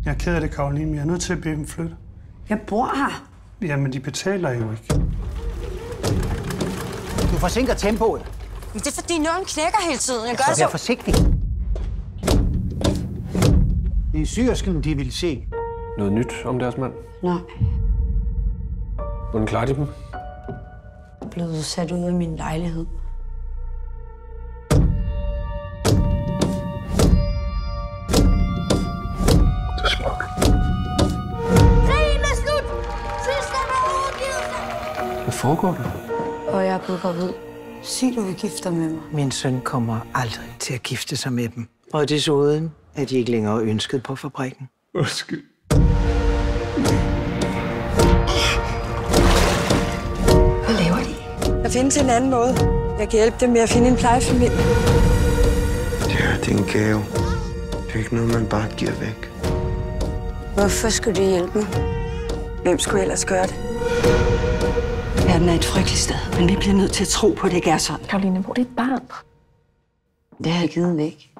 Jeg er ked af det, Karoline, men jeg er nødt til at bede dem flytte. Jeg bor her. Jamen, de betaler jo ikke. Du forsinker tempoet. Men det er fordi nålen knækker hele tiden. Jeg gør det Vær forsigtig. Det er syrsken, de vil se. Noget nyt om deres mand? Nej. Hvordan klarer de dem? Jeg er blevet sat ud af min lejlighed. Det er smuk. Krigen er slut! Tyskland har overgivet sig! Hvad foregår der? Og jeg er blevet gravid. Sig, du vil gifte dig med mig. Min søn kommer aldrig til at gifte sig med dem. Og desuden er de ikke længere ønsket på fabrikken. Undskyld. Hvad laver de? Der findes en anden måde. Jeg kan hjælpe dem med at finde en plejefamilie. Det er en gave. Det er ikke noget, man bare giver væk. Hvorfor skulle de hjælpe mig? Hvem skulle ellers gøre det? Verden er et frygteligt sted, men vi bliver nødt til at tro på, at det ikke er sådan. Karoline, hvor er dit barn? Det har jeg givet væk.